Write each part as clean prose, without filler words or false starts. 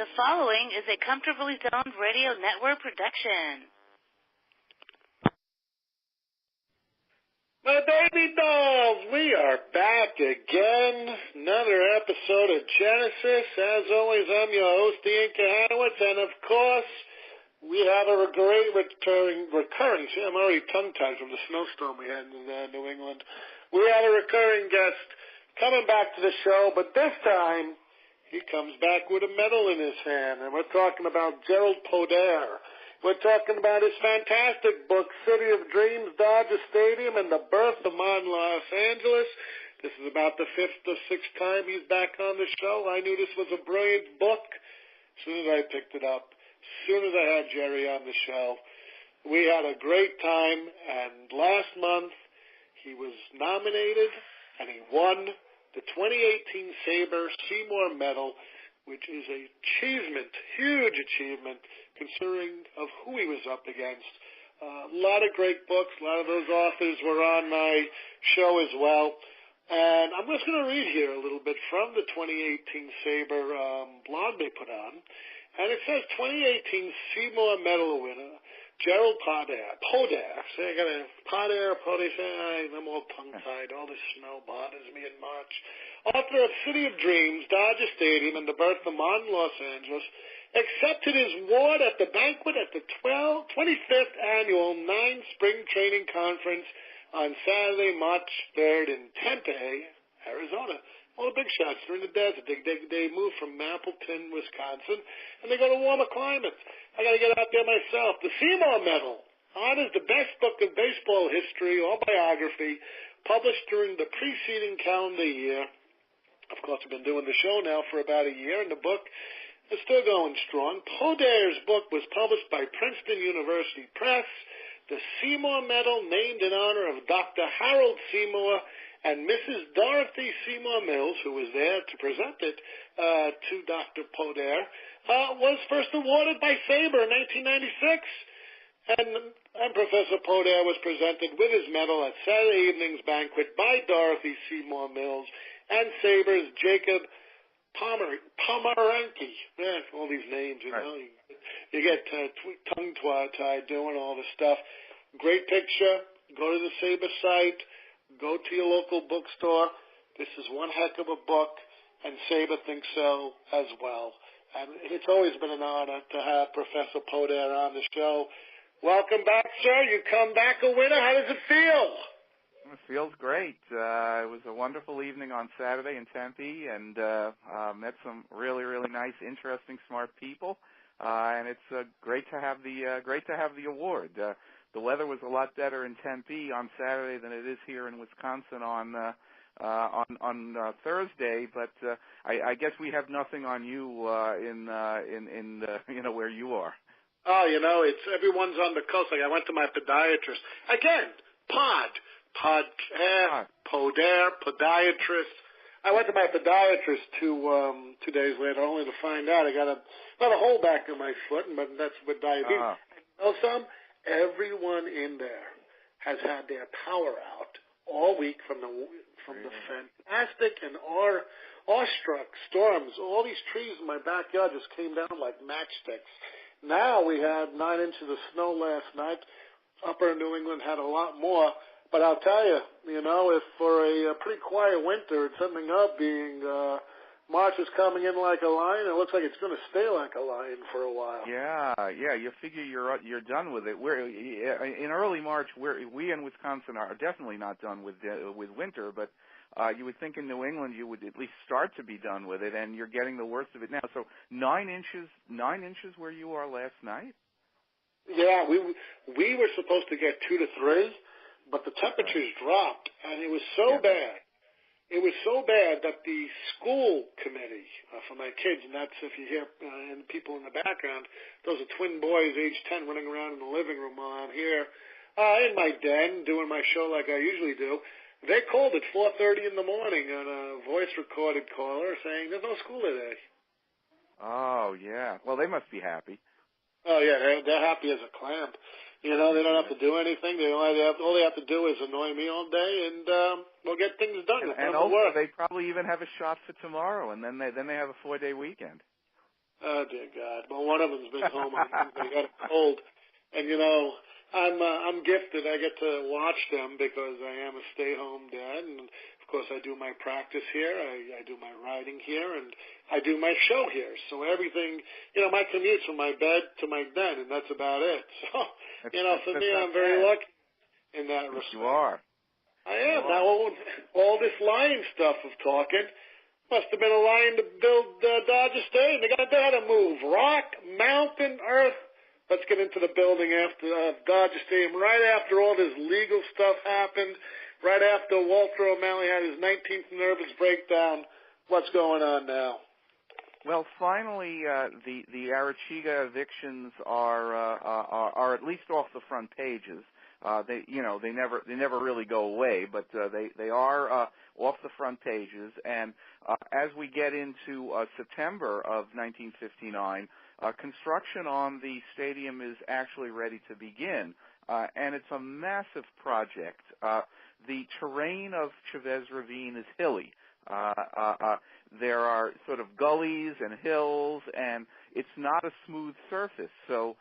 The following is a Comfortably Zoned Radio Network production. My baby dolls, we are back again. Another episode of Genesis. As always, I'm your host, Ian Kahanowitz, and of course, we have a great recurring, see, I'm already tongue-tied from the snowstorm we had in New England. We have a recurring guest coming back to the show, but this time, he comes back with a medal in his hand, and we're talking about Jerald Podair. We're talking about his fantastic book, City of Dreams, Dodger Stadium, and the Birth of Modern Los Angeles. This is about the fifth or sixth time he's back on the show. I knew this was a brilliant book as soon as I picked it up, as soon as I had Jerry on the show. We had a great time, and last month he was nominated, and he won the 2018 Seymour Medal, which is an achievement, huge achievement, considering of who he was up against. A lot of great books. A lot of those authors were on my show as well. And I'm just going to read here a little bit from the 2018 Sabre blog they put on. And it says 2018 Seymour Medal winner, Jerald Podair. See, I got a Podair. I'm all tongue-tied. All this snow bothers me in March. Author of City of Dreams, Dodger Stadium, and the Birth of Modern Los Angeles, accepted his award at the banquet at the 25th Annual 9 Spring Training Conference on Saturday, March 3rd in Tempe, Arizona. All the big shots. They're in the desert. They moved from Mapleton, Wisconsin, and they go to warmer climates. I got to get out there myself. The Seymour Medal honors the best book of baseball history or biography published during the preceding calendar year. Of course, we've been doing the show now for about a year, and the book is still going strong. Podair's book was published by Princeton University Press. The Seymour Medal, named in honor of Dr. Harold Seymour and Mrs. Dorothy Seymour Mills, who was there to present it to Dr. Podair, was first awarded by Sabre in 1996. And Professor Podair was presented with his medal at Saturday evening's banquet by Dorothy Seymour Mills and Sabre's Jacob Pomeranke. Yeah, all these names, you know. You get tongue-tied doing all this stuff. Great picture. Go to the Sabre site. Go to your local bookstore. This is one heck of a book, and Sabre thinks so as well. And it's always been an honor to have Professor Podair on the show. Welcome back, sir. You come back a winner. How does it feel? It feels great. It was a wonderful evening on Saturday in Tempe, and met some really, really nice, interesting, smart people. And it's great to have the award. The weather was a lot better in Tempe on Saturday than it is here in Wisconsin on Thursday. But I guess we have nothing on you in where you are. Oh, it's everyone's on the coast. Like I went to my podiatrist again. Podair, podiatrist. I went to my podiatrist 2 days later, only to find out I got a hole back in my foot, but that's with diabetes. Everyone in there has had their power out all week from the fantastic and awestruck storms. All these trees in my backyard just came down like matchsticks. Now we had 9 inches of snow last night. Upper New England had a lot more. But I'll tell you, if for a pretty quiet winter, it's ending up being March is coming in like a lion. It looks like it's going to stay like a lion for a while. Yeah. You figure you're done with it. We're in early March. We in Wisconsin are definitely not done with winter, but you would think in New England you would at least start to be done with it, and you're getting the worst of it now. So 9 inches where you are last night. Yeah, we were supposed to get 2 to 3. But the temperatures dropped, and it was so bad. It was so bad that the school committee for my kids, and that's if you hear and people in the background, those are twin boys, age 10, running around in the living room while I'm here in my den doing my show like I usually do. They called at 4:30 in the morning on a voice-recorded caller saying there's no school today. Oh, yeah. Well, they must be happy. Oh, yeah, they're happy as a clam. They don't have to do anything. All they have to do is annoy me all day, and we'll get things done. And also, they probably even have a shot for tomorrow, and then they have a 4-day weekend. Oh, dear God. Well, one of them's been home. They got a cold. And, I'm gifted. I get to watch them because I am a stay-home dad. And, of course, I do my practice here. I do my riding here. And I do my show here. So everything, my commute's from my bed to my den, and that's about it. So, for me, I'm very lucky in that respect. You are. I am. Now, all this lying stuff of talking must have been a line to build Dodger Stadium. They had to move rock, mountain, earth. Let's get into the building after Dodger Stadium. Right after all this legal stuff happened, right after Walter O'Malley had his 19th nervous breakdown. What's going on now? Well, finally, the Arechiga evictions are at least off the front pages. They never really go away, but they are off the front pages. And as we get into September of 1959, construction on the stadium is actually ready to begin, and it's a massive project. The terrain of Chavez Ravine is hilly. There are sort of gullies and hills, and it's not a smooth surface. So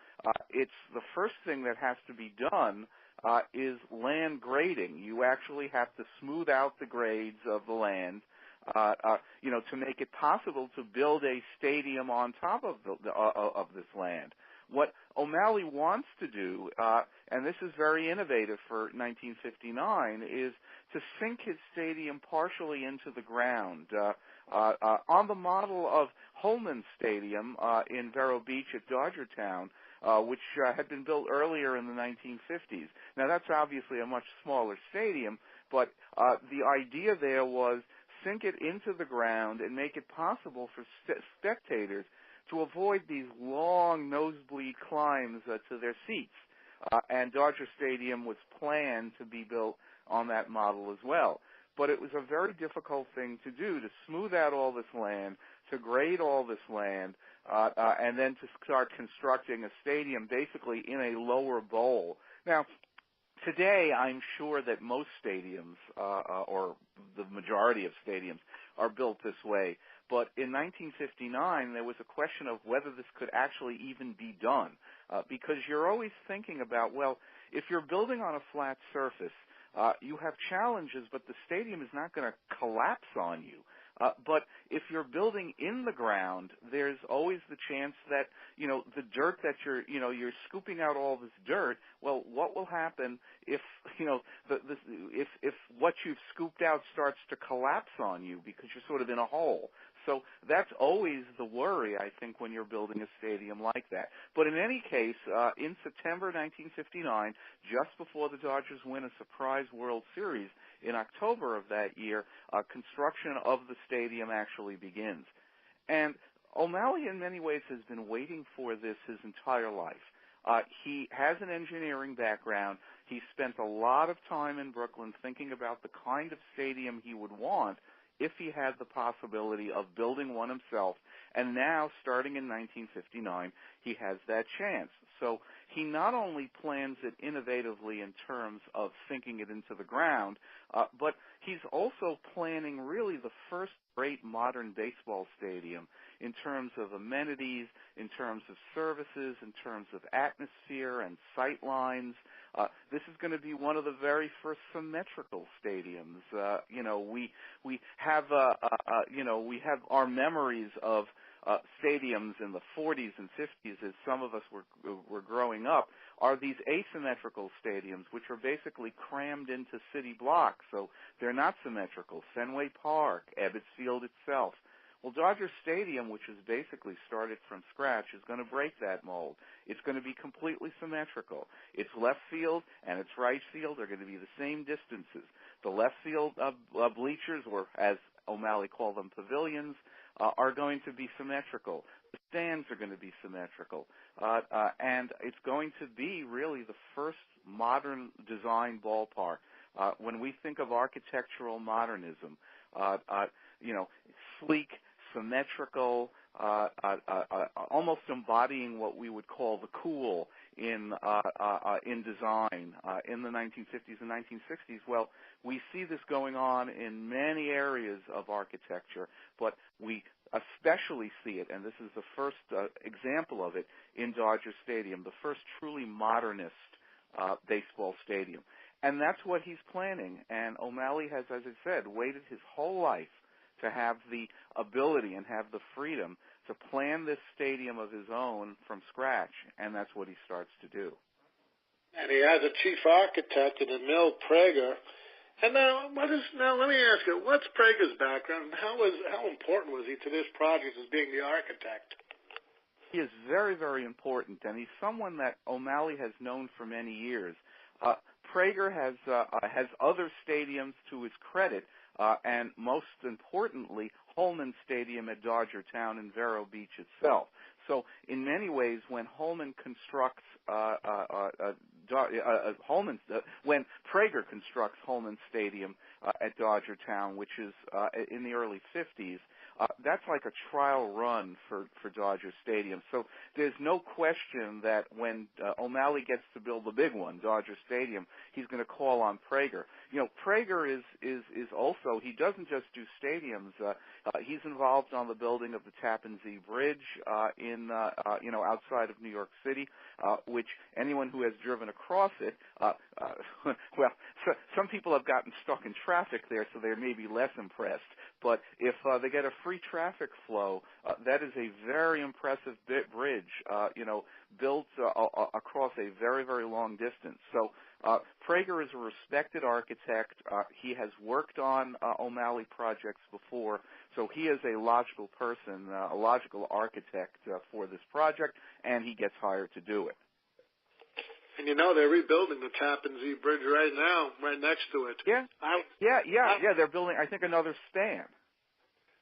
it's the first thing that has to be done is land grading. You actually have to smooth out the grades of the land, to make it possible to build a stadium on top of this land. What O'Malley wants to do, and this is very innovative for 1959, is to sink his stadium partially into the ground on the model of Holman Stadium in Vero Beach at Dodgertown, which had been built earlier in the 1950s. Now, that's obviously a much smaller stadium, but the idea there was sink it into the ground and make it possible for spectators to avoid these long nosebleed climbs to their seats. And Dodger Stadium was planned to be built on that model as well. But it was a very difficult thing to do, to smooth out all this land, to grade all this land, and then to start constructing a stadium basically in a lower bowl. Now, today, I'm sure that most stadiums, or the majority of stadiums, are built this way. But in 1959, there was a question of whether this could actually even be done, because you're always thinking about, well, if you're building on a flat surface, you have challenges, but the stadium is not going to collapse on you. But if you're building in the ground, there's always the chance that, the dirt that you're scooping out all this dirt. Well, what will happen if, if what you've scooped out starts to collapse on you because you're sort of in a hole? So that's always the worry, I think, when you're building a stadium like that. But in any case, in September 1959, just before the Dodgers win a surprise World Series, in October of that year, construction of the stadium actually begins. And O'Malley, in many ways, has been waiting for this his entire life. He has an engineering background. He spent a lot of time in Brooklyn thinking about the kind of stadium he would want if he had the possibility of building one himself. And now, starting in 1959, he has that chance. So he not only plans it innovatively in terms of sinking it into the ground, but he's also planning really the first great modern baseball stadium in terms of amenities, in terms of services, in terms of atmosphere and sight lines. This is going to be one of the very first symmetrical stadiums. We have our memories of stadiums in the 40s and 50s, as some of us were growing up, are these asymmetrical stadiums, which are basically crammed into city blocks, so they're not symmetrical. Fenway Park, Ebbets Field itself. Well, Dodger Stadium, which is basically started from scratch, is going to break that mold. It's going to be completely symmetrical. Its left field and its right field are going to be the same distances. The left field bleachers, or as O'Malley called them, pavilions, are going to be symmetrical. The stands are going to be symmetrical. And it's going to be really the first modern design ballpark. When we think of architectural modernism, sleek, symmetrical, almost embodying what we would call the cool in design in the 1950s and 1960s. Well, we see this going on in many areas of architecture, but we especially see it, and this is the first example of it in Dodger Stadium, the first truly modernist baseball stadium. And that's what he's planning. And O'Malley has, as I said, waited his whole life to have the ability and have the freedom to plan this stadium of his own from scratch, and that's what he starts to do. And he has a chief architect in Emil Prager. And now let me ask you, what's Prager's background? How important was he to this project as being the architect? He is very, very important, and he's someone that O'Malley has known for many years. Prager has other stadiums to his credit, and most importantly, Holman Stadium at Dodger Town in Vero Beach itself. So, in many ways, when Holman constructs when Prager constructs Holman Stadium at Dodger Town, which is in the early 50s, that's like a trial run for Dodger Stadium. So there's no question that when O'Malley gets to build the big one, Dodger Stadium, he's going to call on Prager. You know, Prager is also, he doesn't just do stadiums. He's involved on the building of the Tappan Zee Bridge outside of New York City, which anyone who has driven across it, some people have gotten stuck in traffic there, so they may be less impressed. But if they get a free traffic flow, that is a very impressive bridge, built across a very, very long distance. So Prager is a respected architect. He has worked on O'Malley projects before, so he is a logical person, a logical architect for this project, and he gets hired to do it. And they're rebuilding the Tappan Zee Bridge right now, right next to it. Yeah. They're building, I think, another span.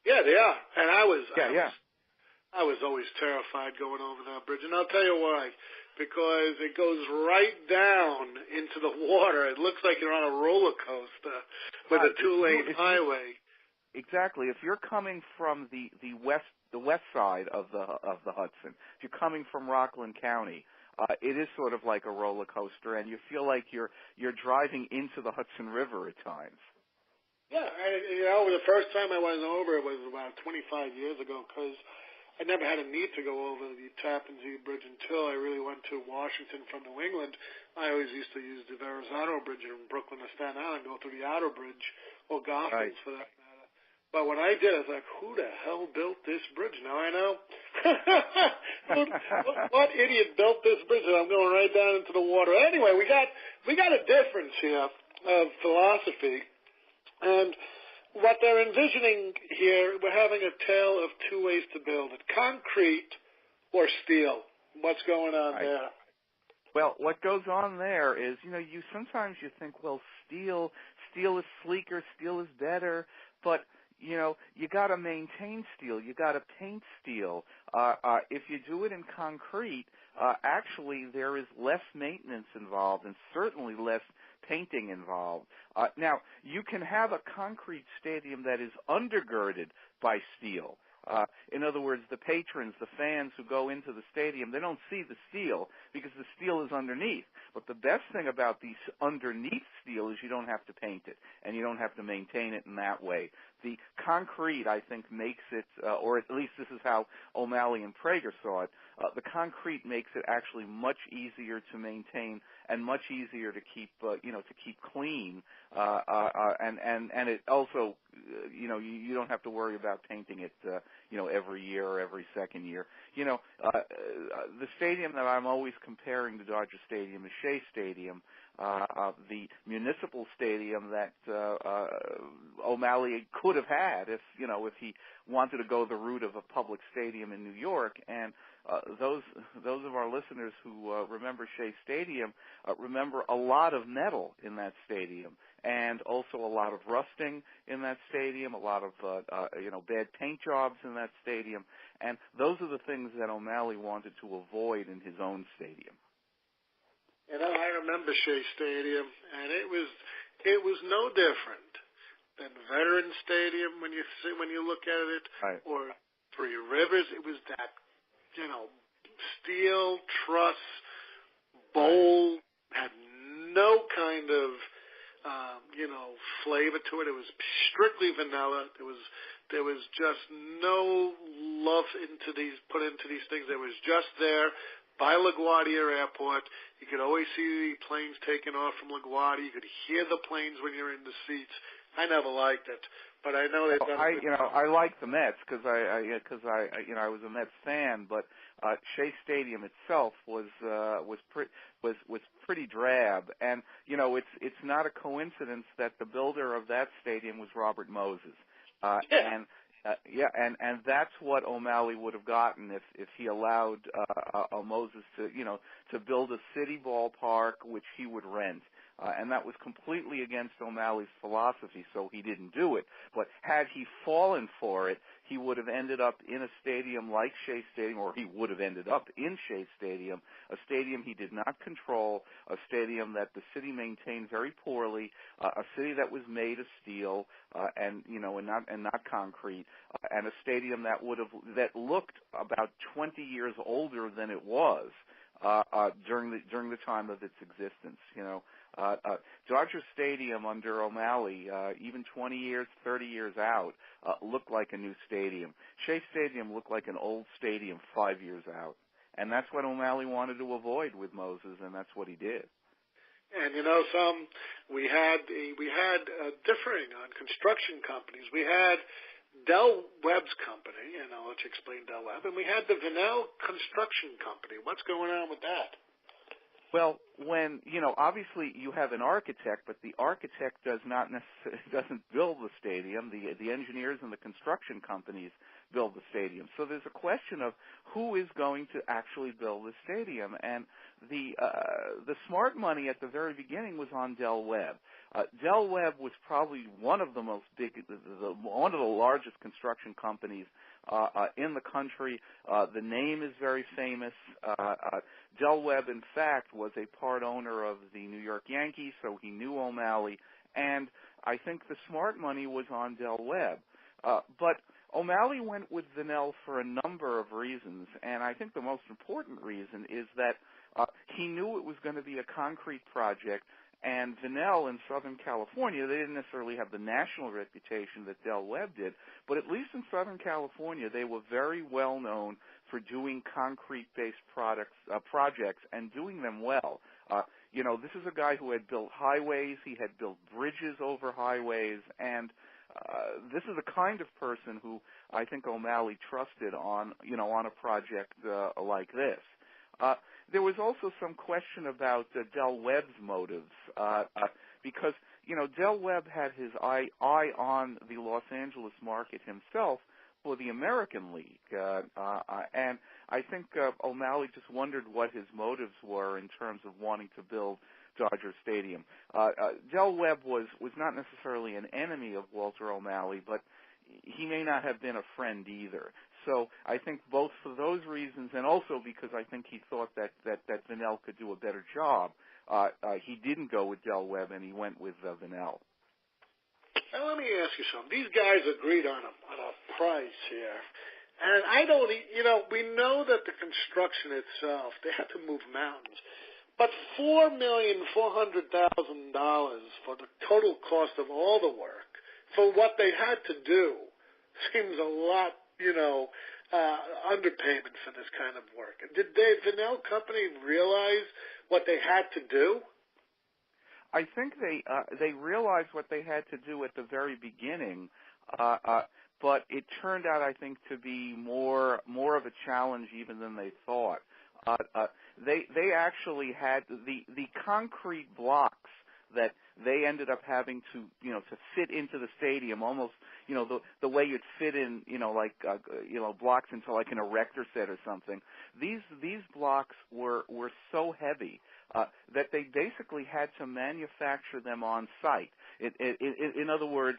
Yeah, they are. And I was always terrified going over that bridge, and I'll tell you why. Because it goes right down into the water. It looks like you're on a roller coaster with a two-lane highway. Exactly. If you're coming from the west side of the Hudson, if you're coming from Rockland County, it is sort of like a roller coaster, and you feel like you're driving into the Hudson River at times. Yeah, the first time I went over it was about 25 years ago, because I never had a need to go over the Tappan Zee Bridge until I really went to Washington from New England. I always used to use the Verrazano Bridge in Brooklyn to Staten Island, go through the outer bridge, or Gothams for that matter. But when I did, I was like, who the hell built this bridge? Now I know. What idiot built this bridge? And I'm going right down into the water. Anyway, we got a difference here of philosophy. And what they're envisioning here, we're having a tale of two ways to build it: concrete or steel. What's going on there? Well, what goes on there is, sometimes you think, well, steel is sleeker, steel is better, but you got to maintain steel, you got to paint steel. If you do it in concrete, actually there is less maintenance involved and certainly less painting involved. Now, you can have a concrete stadium that is undergirded by steel. In other words, the patrons, the fans who go into the stadium, they don't see the steel because the steel is underneath. But the best thing about the underneath steel is you don't have to paint it, and you don't have to maintain it in that way. The concrete, I think, makes it, or at least this is how O'Malley and Prager saw it, the concrete makes it actually much easier to maintain and much easier to keep, to keep clean. And it also, you don't have to worry about painting it, every year or every second year. The stadium that I'm always comparing to Dodger Stadium is Shea Stadium, the municipal stadium that O'Malley could have had if he wanted to go the route of a public stadium in New York. And those of our listeners who remember Shea Stadium remember a lot of metal in that stadium, and also a lot of rusting in that stadium, a lot of bad paint jobs in that stadium, and those are the things that O'Malley wanted to avoid in his own stadium. I remember Shea Stadium, and it was no different than Veterans Stadium when you look at it, right, or Three Rivers. It was that steel truss bowl, had no kind of flavor to it. It was strictly vanilla. It was There was just no love put into these things. It was just there by LaGuardia Airport. You could always see the planes taking off from LaGuardia. You could hear the planes when you're in the seats. I never liked it, but I know they've done. I like the Mets because I was a Mets fan, but Shea Stadium itself was pretty drab, and it's not a coincidence that the builder of that stadium was Robert Moses, and that's what O'Malley would have gotten if he allowed Moses to build a city ballpark which he would rent. And that was completely against O'Malley's philosophy, so he didn't do it. But had he fallen for it, he would have ended up in a stadium like Shea Stadium, or he would have ended up in Shea Stadium, a stadium he did not control, a stadium that the city maintained very poorly, a city that was made of steel and not concrete, and a stadium that looked about 20 years older than it was during the time of its existence. Dodger Stadium under O'Malley, even 20 years, 30 years out, looked like a new stadium. Shea Stadium looked like an old stadium 5 years out. And that's what O'Malley wanted to avoid with Moses, and that's what he did. And we had differing on construction companies. We had Del Webb's company, and I'll let you explain Del Webb, and we had the Vinnell Construction Company. What's going on with that? Well, when obviously you have an architect, but the architect doesn't build the stadium. The engineers and the construction companies build the stadium. So there's a question of who is going to actually build the stadium, and the smart money at the very beginning was on Del Webb. Del Webb was probably one of the largest construction companies in the country. The name is very famous. Del Webb, in fact, was a part owner of the New York Yankees, so he knew O'Malley, and I think the smart money was on Del Webb. But O'Malley went with Vinnell for a number of reasons, and I think the most important reason is that he knew it was going to be a concrete project, and Vinnell in Southern California, they didn't necessarily have the national reputation that Del Webb did, but at least in Southern California, they were very well known for doing concrete-based projects and doing them well. This is a guy who had built highways, he had built bridges over highways, and this is the kind of person who I think O'Malley trusted on a project like this. There was also some question about Del Webb's motives, because Del Webb had his eye on the Los Angeles market himself for the American League, and I think O'Malley just wondered what his motives were in terms of wanting to build Dodger Stadium. Del Webb was not necessarily an enemy of Walter O'Malley, but he may not have been a friend either. So I think both for those reasons and also because I think he thought that Vinnell could do a better job, he didn't go with Del Webb and he went with Vinnell. Now let me ask you something. These guys agreed on a price here. And we know that the construction itself, they had to move mountains. But $4,400,000 for the total cost of all the work for what they had to do seems a lot, underpayment for this kind of work. Did the Vinnell Company realize what they had to do? I think they realized what they had to do at the very beginning, but it turned out, I think, to be more of a challenge even than they thought. They actually had the concrete blocks that they ended up having to fit into the stadium, almost the way you'd fit in blocks into like an erector set or something. These blocks were so heavy that they basically had to manufacture them on site. In other words,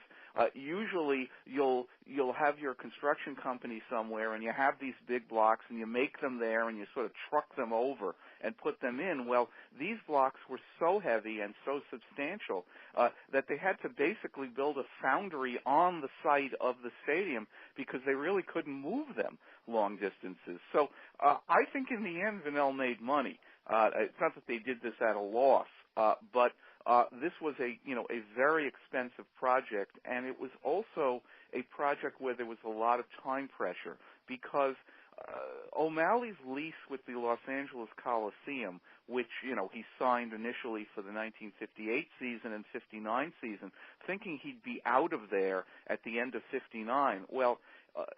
usually you'll have your construction company somewhere and you have these big blocks and you make them there and you sort of truck them over and put them in. Well, these blocks were so heavy and so substantial that they had to basically build a foundry on the site of the stadium because they really couldn't move them long distances. So I think in the end Vinnell made money. It's not that they did this at a loss, but this was a very expensive project, and it was also a project where there was a lot of time pressure because O'Malley's lease with the Los Angeles Coliseum, which, he signed initially for the 1958 season and 59 season, thinking he'd be out of there at the end of 59. Well,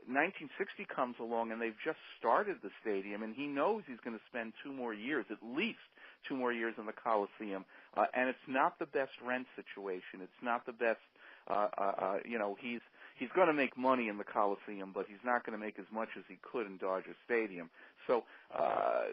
1960 comes along, and they've just started the stadium, and he knows he's going to spend 2 more years, at least 2 more years in the Coliseum, and it's not the best rent situation. It's not the best, he's going to make money in the Coliseum, but he's not going to make as much as he could in Dodger Stadium. So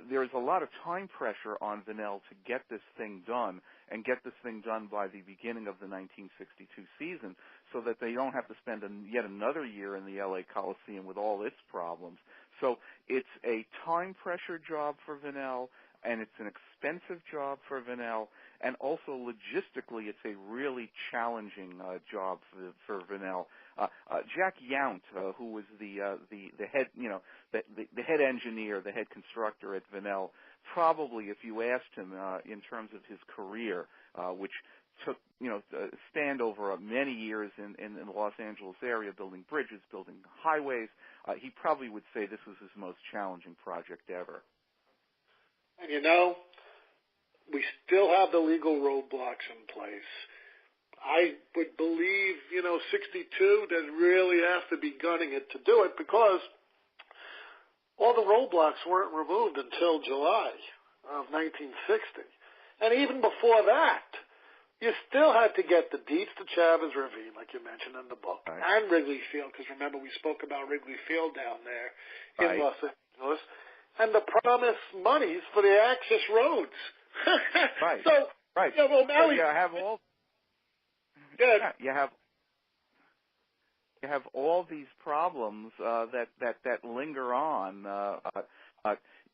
there's a lot of time pressure on Vennell to get this thing done, and get this thing done by the beginning of the 1962 season, so that they don't have to spend yet another year in the L.A. Coliseum with all its problems. So it's a time pressure job for Vennell, and it's an expensive job for Vennell, and also logistically it's a really challenging job for Vennell. Jack Yount, who was the head, the head engineer, the head constructor at Vennell, probably, if you asked him in terms of his career, which took spanned over many years in the Los Angeles area, building bridges, building highways, he probably would say this was his most challenging project ever. And we still have the legal roadblocks in place. I would believe, 62, they really have to be gunning it to do it, because all the roadblocks weren't removed until July of 1960. And even before that, you still had to get the deeds to Chavez Ravine, like you mentioned in the book, right, and Wrigley Field, because remember we spoke about Wrigley Field down there in Los Angeles, and the promised monies for the access roads. Right. So, right. O'Malley, you have all. Yeah, you have all these problems that linger on.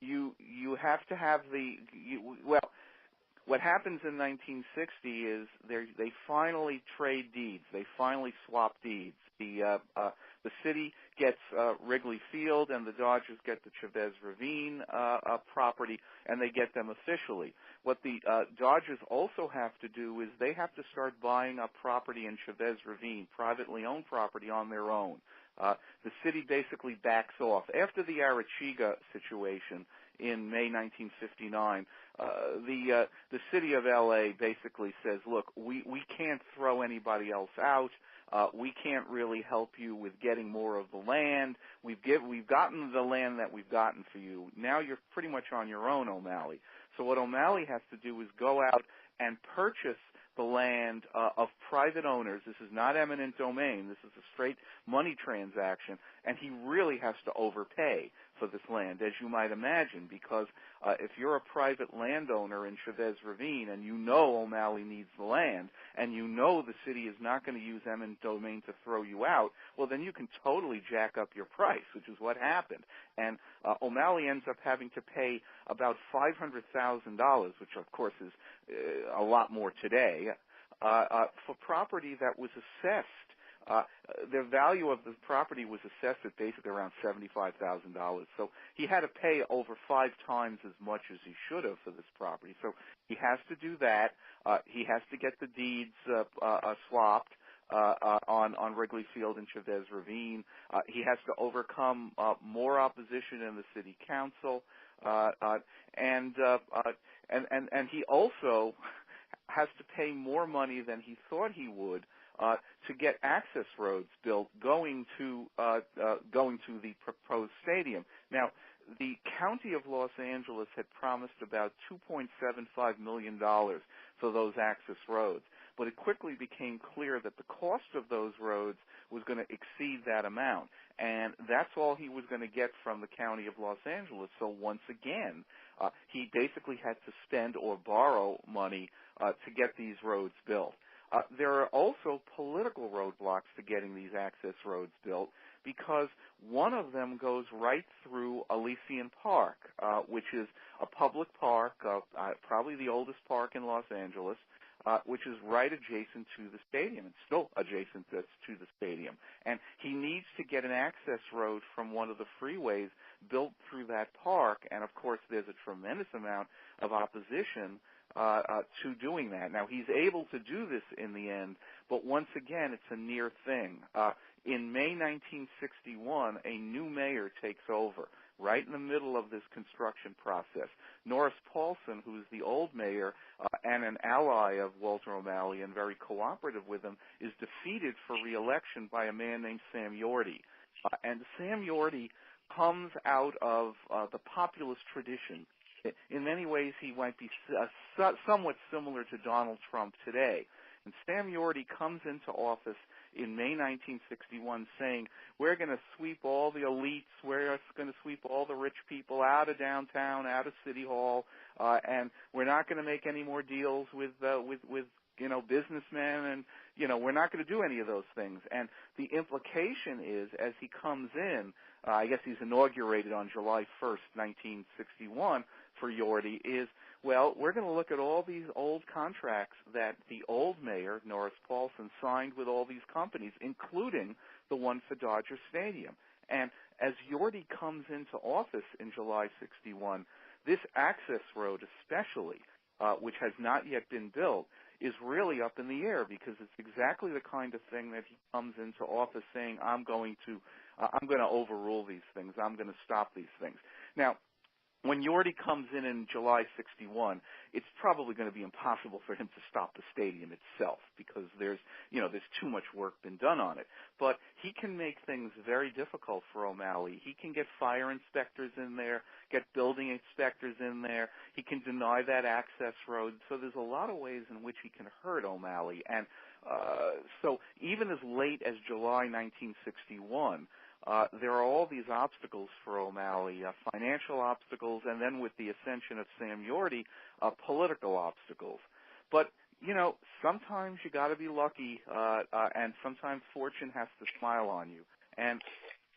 You have to have what happens in 1960 is they finally trade deeds. They finally swap deeds. The city gets Wrigley Field, and the Dodgers get the Chavez Ravine property, and they get them officially. What the Dodgers also have to do is they have to start buying up property in Chavez Ravine, privately owned property, on their own. The city basically backs off. After the Arachiga situation in May 1959, the city of L.A. basically says, look, we can't throw anybody else out. We can't really help you with getting more of the land. We've gotten the land that we've gotten for you. Now you're pretty much on your own, O'Malley. So what O'Malley has to do is go out and purchase the land of private owners. This is not eminent domain. This is a straight money transaction, and he really has to overpay for this land, as you might imagine, because if you're a private landowner in Chavez Ravine and O'Malley needs the land, and the city is not going to use eminent domain to throw you out, well, then you can totally jack up your price, which is what happened. And O'Malley ends up having to pay about $500,000, which, of course, is a lot more today, for property that was assessed. The value of the property was assessed at basically around $75,000. So he had to pay over 5 times as much as he should have for this property. So he has to do that. He has to get the deeds swapped on Wrigley Field and Chavez Ravine. He has to overcome more opposition in the city council, and he also has to pay more money than he thought he would to get access roads built going to the proposed stadium. Now, the County of Los Angeles had promised about $2.75 million for those access roads, but it quickly became clear that the cost of those roads was going to exceed that amount, and that's all he was going to get from the County of Los Angeles. So once again, he basically had to spend or borrow money to get these roads built. There are also political roadblocks to getting these access roads built, because one of them goes right through Elysian Park, which is a public park, probably the oldest park in Los Angeles, which is right adjacent to the stadium. It's still adjacent to the stadium. And he needs to get an access road from one of the freeways built through that park, and of course there's a tremendous amount of opposition to doing that. Now, he's able to do this in the end, but once again, it's a near thing. In May 1961, a new mayor takes over right in the middle of this construction process. Norris Paulson, who's the old mayor and an ally of Walter O'Malley and very cooperative with him, is defeated for re-election by a man named Sam Yorty. And Sam Yorty comes out of the populist tradition. In many ways, he might be somewhat similar to Donald Trump today. And Sam Yorty comes into office in May 1961 saying, we're going to sweep all the elites, we're going to sweep all the rich people out of downtown, out of City Hall, and we're not going to make any more deals with businessmen, and, we're not going to do any of those things. And the implication is, as he comes in, I guess he's inaugurated on July 1st, 1961, for Yorty, is, well, we're going to look at all these old contracts that the old mayor, Norris Paulson, signed with all these companies, including the one for Dodger Stadium. And as Yorty comes into office in July 61, this access road especially, which has not yet been built, is really up in the air because it's exactly the kind of thing that he comes into office saying, I'm going to overrule these things. I'm going to stop these things. Now, when Yorty comes in July 61, it's probably going to be impossible for him to stop the stadium itself because there's too much work been done on it. But he can make things very difficult for O'Malley. He can get fire inspectors in there, get building inspectors in there. He can deny that access road. So there's a lot of ways in which he can hurt O'Malley. And so even as late as July 1961, there are all these obstacles for O'Malley, financial obstacles, and then with the ascension of Sam Yorty, political obstacles. But, sometimes you got to be lucky, and sometimes fortune has to smile on you. And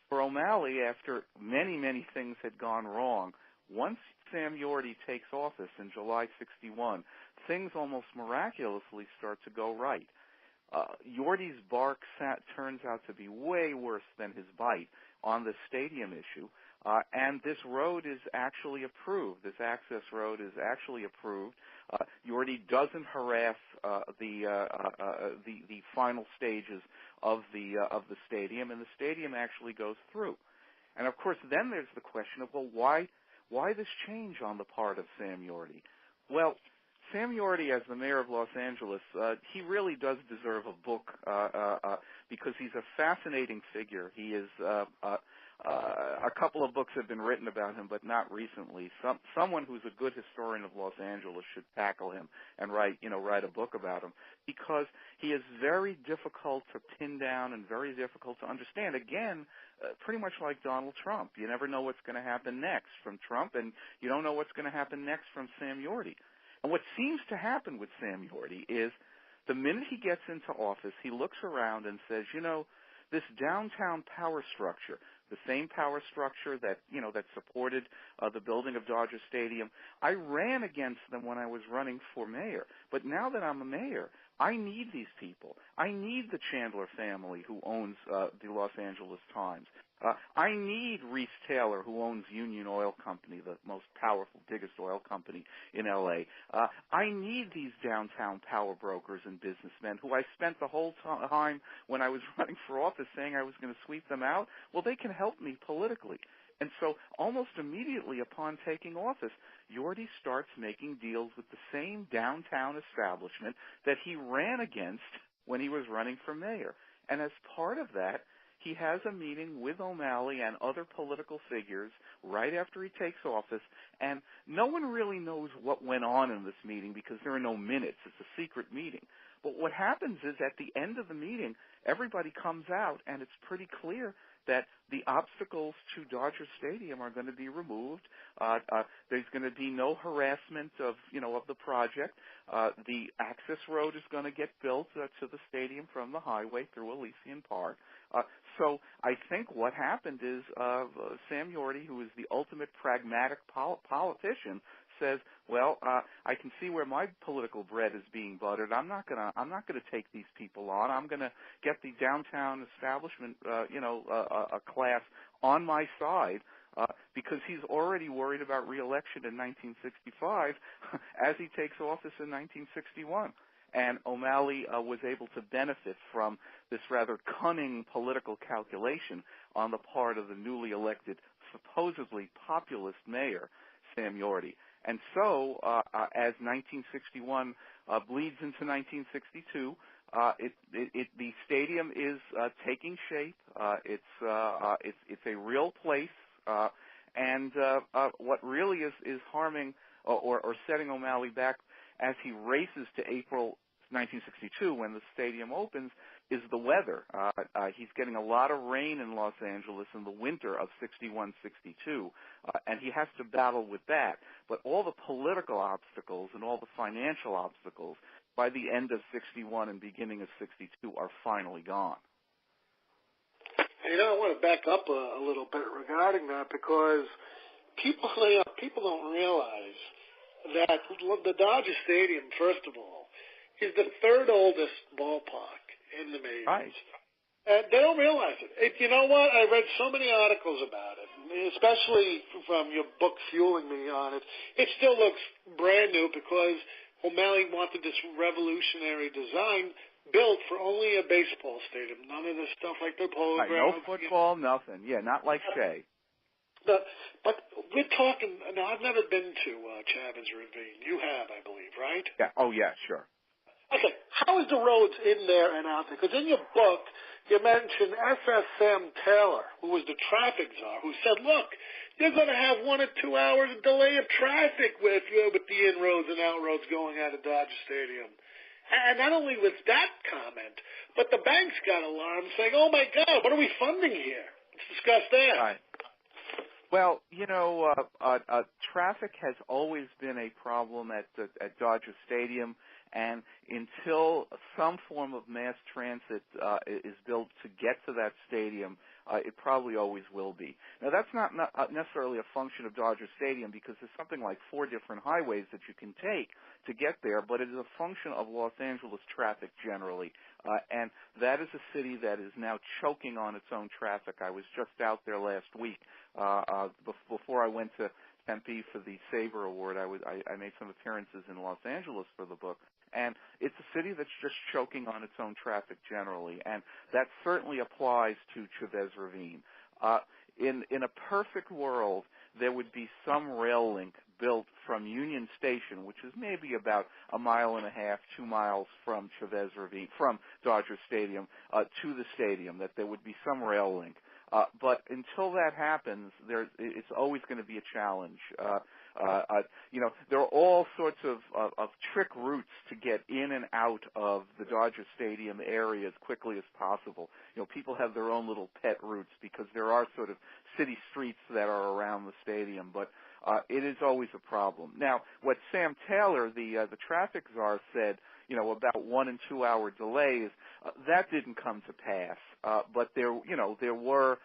for O'Malley, after many, many things had gone wrong, once Sam Yorty takes office in July 61, things almost miraculously start to go right. Yorty's bark turns out to be way worse than his bite on the stadium issue, and this road is actually approved. This access road is actually approved. Yorty doesn't harass the final stages of the stadium, and the stadium actually goes through. And of course, then there's the question of, well, why this change on the part of Sam Yorty? Well, Sam Yorty, as the mayor of Los Angeles, he really does deserve a book because he's a fascinating figure. He is a couple of books have been written about him, but not recently. Someone who's a good historian of Los Angeles should tackle him and write a book about him because he is very difficult to pin down and very difficult to understand. Again, pretty much like Donald Trump. You never know what's going to happen next from Trump, and you don't know what's going to happen next from Sam Yorty. And what seems to happen with Sam Yorty is the minute he gets into office, he looks around and says, this downtown power structure, the same power structure that supported the building of Dodger Stadium, I ran against them when I was running for mayor. But now that I'm a mayor, I need these people. I need the Chandler family who owns the Los Angeles Times. I need Reese Taylor, who owns Union Oil Company, the most powerful, biggest oil company in L.A. I need these downtown power brokers and businessmen who I spent the whole time when I was running for office saying I was going to sweep them out. Well, they can help me politically. And so almost immediately upon taking office, Yorty starts making deals with the same downtown establishment that he ran against when he was running for mayor. And as part of that, he has a meeting with O'Malley and other political figures right after he takes office, and no one really knows what went on in this meeting because there are no minutes. It's a secret meeting. But what happens is at the end of the meeting, everybody comes out, and it's pretty clear that the obstacles to Dodger Stadium are going to be removed. There's going to be no harassment of the project. The access road is going to get built to the stadium from the highway through Elysian Park. So I think what happened is Sam Yorty, who is the ultimate pragmatic politician, says, well, I can see where my political bread is being buttered. I'm not gonna take these people on. I'm gonna get the downtown establishment, a class on my side because he's already worried about re-election in 1965 as he takes office in 1961. And O'Malley was able to benefit from this rather cunning political calculation on the part of the newly elected, supposedly populist mayor, Sam Yorty. And so, as 1961 bleeds into 1962, the stadium is taking shape. It's a real place, and what really is harming or setting O'Malley back as he races to April 1962 when the stadium opens is the weather. He's getting a lot of rain in Los Angeles in the winter of 61-62, and he has to battle with that. But all the political obstacles and all the financial obstacles by the end of 61 and beginning of 62 are finally gone. You know, I want to back up a little bit regarding that because people don't realize that the Dodger Stadium, first of all, is the third oldest ballpark in the majors. Right. And they don't realize it. You know what? I read so many articles about it, especially from your book fueling me on it. It still looks brand new because O'Malley wanted this revolutionary design built for only a baseball stadium. None of the stuff like the polo grounds. No football, nothing. Yeah, not like Shea. But we're talking. Now, I've never been to Chavez Ravine. You have, I believe, right? Yeah. Oh, yeah, sure. Okay. How is the roads in there and out there? Because in your book, you mentioned S.S. Sam Taylor, who was the traffic czar, who said, look, you're going to have 1 or 2 hours delay of traffic with the in-roads and out-roads going out of Dodger Stadium. And not only was that comment, but the banks got alarmed saying, oh, my God, what are we funding here? Let's discuss that. Right. Well, you know, traffic has always been a problem at Dodger Stadium, and until some form of mass transit is built to get to that stadium, it probably always will be. Now, that's not necessarily a function of Dodger Stadium because there's something like 4 different highways that you can take to get there, but it is a function of Los Angeles traffic generally. And that is a city that is now choking on its own traffic. I was just out there last week. Before I went to Tempe for the Sabre Award, I made some appearances in Los Angeles for the book. And it's a city that's just choking on its own traffic generally, and that certainly applies to Chavez Ravine. In a perfect world, there would be some rail link built from Union Station, which is maybe about 1.5 miles, 2 miles from Chavez Ravine, from Dodger Stadium to the stadium, that there would be some rail link. But until that happens, it's always going to be a challenge. You know, there are all sorts of trick routes to get in and out of the Dodger Stadium area as quickly as possible. You know, people have their own little pet routes because there are sort of city streets that are around the stadium, but it is always a problem. Now, what Sam Taylor, the traffic czar, said, you know, about 1 and 2 hour delays, that didn't come to pass. But there were.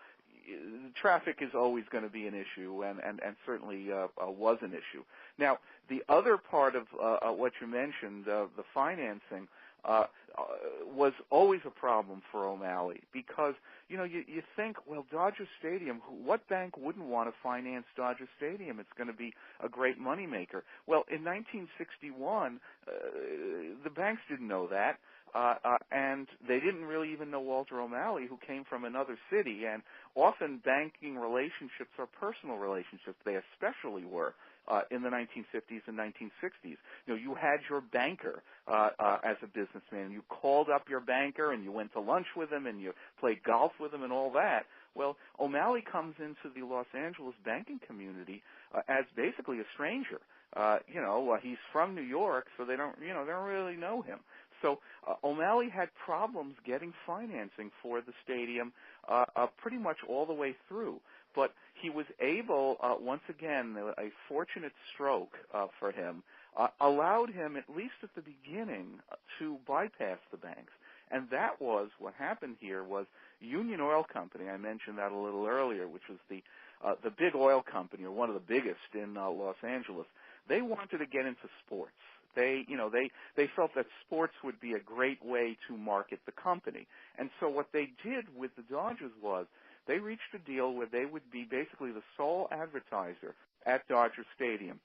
Traffic is always going to be an issue, and certainly was an issue. Now, the other part of what you mentioned, the financing, was always a problem for O'Malley because, you know, you think, well, Dodger Stadium, what bank wouldn't want to finance Dodger Stadium? It's going to be a great moneymaker. Well, in 1961, the banks didn't know that. And they didn't really even know Walter O'Malley, who came from another city. And often banking relationships are personal relationships. They especially were in the 1950s and 1960s. You know, you had your banker as a businessman. You called up your banker and you went to lunch with him and you played golf with him and all that. Well, O'Malley comes into the Los Angeles banking community as basically a stranger. You know, he's from New York, so they don't really know him. So O'Malley had problems getting financing for the stadium pretty much all the way through. But he was able, once again, a fortunate stroke for him, allowed him, at least at the beginning, to bypass the banks. And that was what happened here was Union Oil Company, I mentioned that a little earlier, which was the big oil company, or one of the biggest in Los Angeles. They wanted to get into sports. They felt that sports would be a great way to market the company. And so what they did with the Dodgers was they reached a deal where they would be basically the sole advertiser at Dodger Stadium.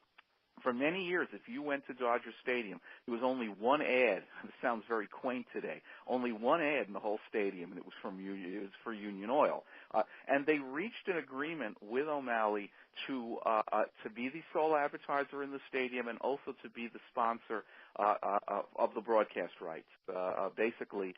For many years, if you went to Dodger Stadium, there was only one ad. This sounds very quaint today. Only one ad in the whole stadium, and it was for Union Oil. And they reached an agreement with O'Malley to be the sole advertiser in the stadium and also to be the sponsor of the broadcast rights. Basically,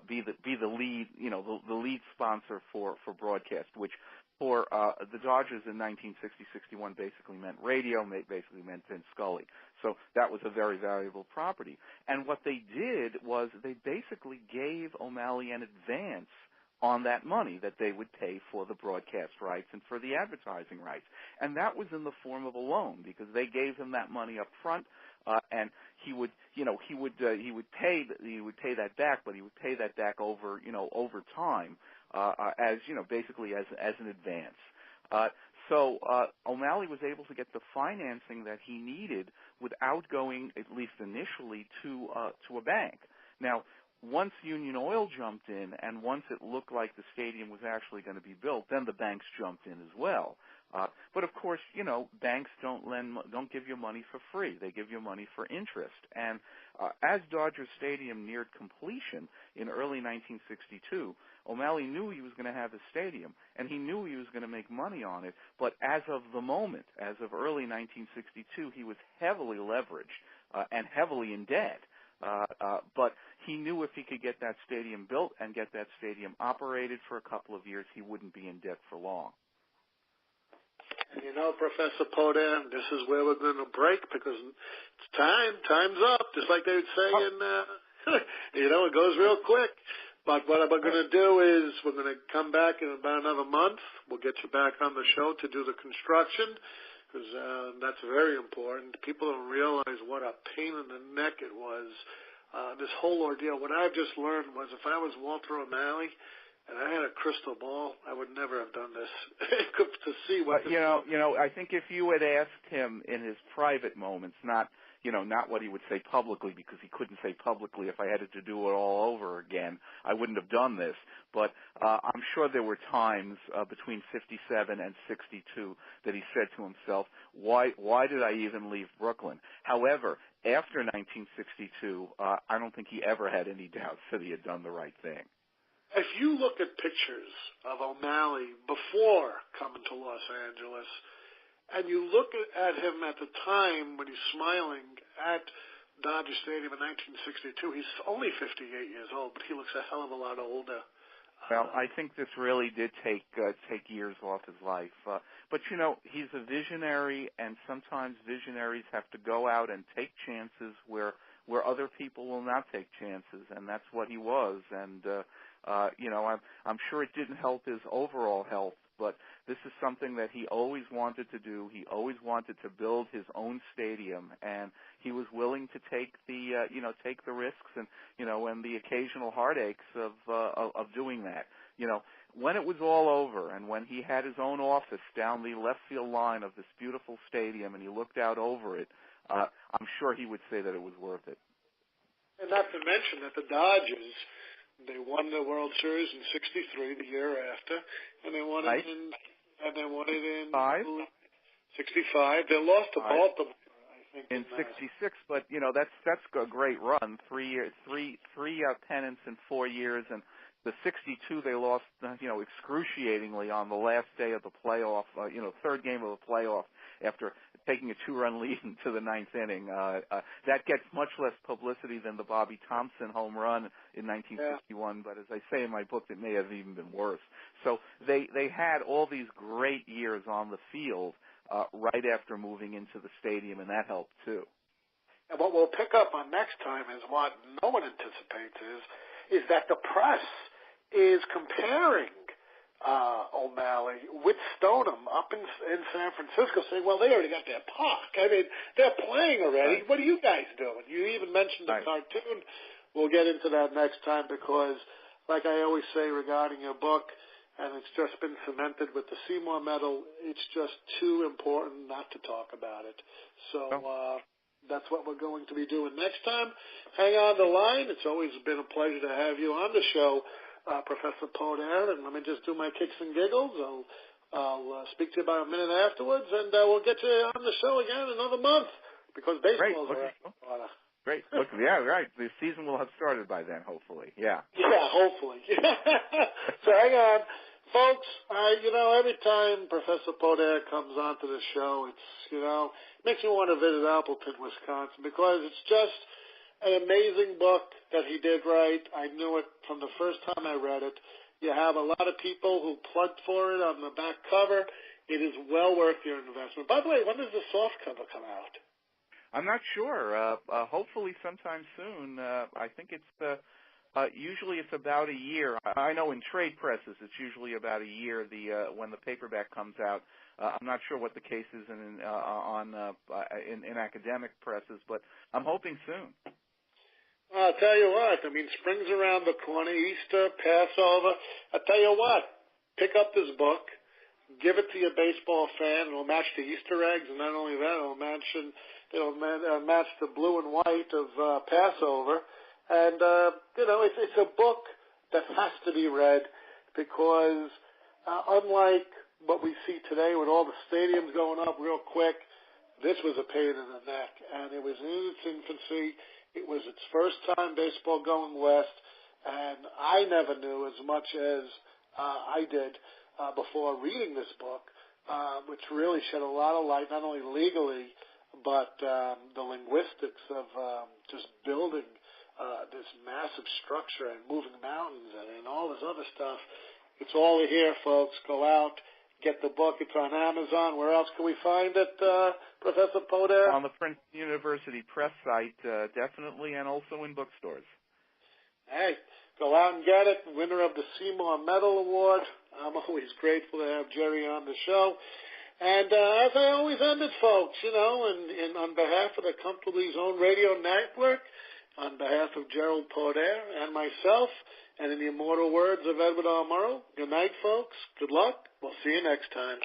be the lead, the lead sponsor for broadcast, which for the Dodgers in 1960-61 basically meant radio, basically meant Vin Scully. So that was a very valuable property. And what they did was they basically gave O'Malley an advance on that money that they would pay for the broadcast rights and for the advertising rights. And that was in the form of a loan because they gave him that money up front, and he would pay that back, but he would pay that back over time. As basically as an advance. So O'Malley was able to get the financing that he needed without going, at least initially, to a bank. Now, once Union Oil jumped in, and once it looked like the stadium was actually going to be built, then the banks jumped in as well. But of course, banks don't give you money for free. They give you money for interest. And as Dodger Stadium neared completion in early 1962, O'Malley knew he was going to have a stadium, and he knew he was going to make money on it. But as of the moment, as of early 1962, he was heavily leveraged and heavily in debt. But he knew if he could get that stadium built and get that stadium operated for a couple of years, he wouldn't be in debt for long. And Professor Podair, this is where we're going to break because it's time. Time's up, just like they would say it goes real quick. But what we're going to do is we're going to come back in about another month. We'll get you back on the show to do the construction because that's very important. People don't realize what a pain in the neck it was, this whole ordeal. What I've just learned was if I was Walter O'Malley, and I had a crystal ball, I would never have done this to see what. I think if you had asked him in his private moments, not what he would say publicly, because he couldn't say publicly, if I had to do it all over again, I wouldn't have done this. But I'm sure there were times between 57 and 62 that he said to himself, why did I even leave Brooklyn? However, after 1962, I don't think he ever had any doubts that he had done the right thing. If you look at pictures of O'Malley before coming to Los Angeles, and you look at him at the time when he's smiling at Dodger Stadium in 1962, he's only 58 years old, but he looks a hell of a lot older. Well, I think this really did take years off his life. But, he's a visionary, and sometimes visionaries have to go out and take chances where other people will not take chances, and that's what he was. And I'm sure it didn't help his overall health, but this is something that he always wanted to do. He always wanted to build his own stadium, and he was willing to take the risks and the occasional heartaches of doing that. When it was all over and when he had his own office down the left field line of this beautiful stadium and he looked out over it, I'm sure he would say that it was worth it. And not to mention that the Dodgers, they won the World Series in '63, the year after, and they won it in 65. They lost to Baltimore, I think, in '66. But that's a great run. Three pennants in 4 years, and the '62 they lost, excruciatingly on the last day of the playoff, third game of the playoff after taking a 2-run lead into the ninth inning. That gets much less publicity than the Bobby Thompson home run in 1961, but as I say in my book, it may have even been worse. So they had all these great years on the field right after moving into the stadium, and that helped too. And what we'll pick up on next time is what no one anticipates is that the press is comparing O'Malley with Stoneham up in San Francisco, saying, well, they already got their park. I mean, they're playing already. Right. What are you guys doing? You even mentioned the cartoon. We'll get into that next time because, like I always say regarding your book, and it's just been cemented with the Seymour Medal, it's just too important not to talk about it. So that's what we're going to be doing next time. Hang on the line. It's always been a pleasure to have you on the show. Professor Podair, and let me just do my kicks and giggles. I'll speak to you about a minute afterwards, and we'll get you on the show again in another month because baseball's around the corner. Great. Look, yeah, right. The season will have started by then, hopefully. Yeah. Yeah, hopefully. So hang on. Folks, every time Professor Podair comes onto the show, it makes me want to visit Appleton, Wisconsin, because it's just an amazing book that he did write. I knew it from the first time I read it. You have a lot of people who plugged for it on the back cover. It is well worth your investment. By the way, when does the soft cover come out? I'm not sure. Hopefully sometime soon. I think it's usually it's about a year. I know in trade presses it's usually about a year when the paperback comes out. I'm not sure what the case is in academic presses, but I'm hoping soon. Well, I'll tell you what. Spring's around the corner, Easter, Passover. I'll tell you what. Pick up this book, give it to your baseball fan. It'll match the Easter eggs, and not only that, it'll match the blue and white of Passover. And, it's a book that has to be read because unlike what we see today with all the stadiums going up real quick, this was a pain in the neck. And it was in its infancy. It was its first time baseball going west. And I never knew as much as I did before reading this book, which really shed a lot of light, not only legally, but the linguistics of just building this massive structure and moving mountains and all this other stuff. It's all here, folks. Go out, get the book. It's on Amazon. Where else can we find it, Professor Podair? On the Princeton University Press site, definitely, and also in bookstores. Hey, go out and get it. Winner of the Seymour Medal Award. I'm always grateful to have Jerry on the show. And as I always end it, folks, and on behalf of the Comfortably Zoned Radio Network, on behalf of Jerald Podair and myself, and in the immortal words of Edward R. Murrow, good night, folks. Good luck. We'll see you next time.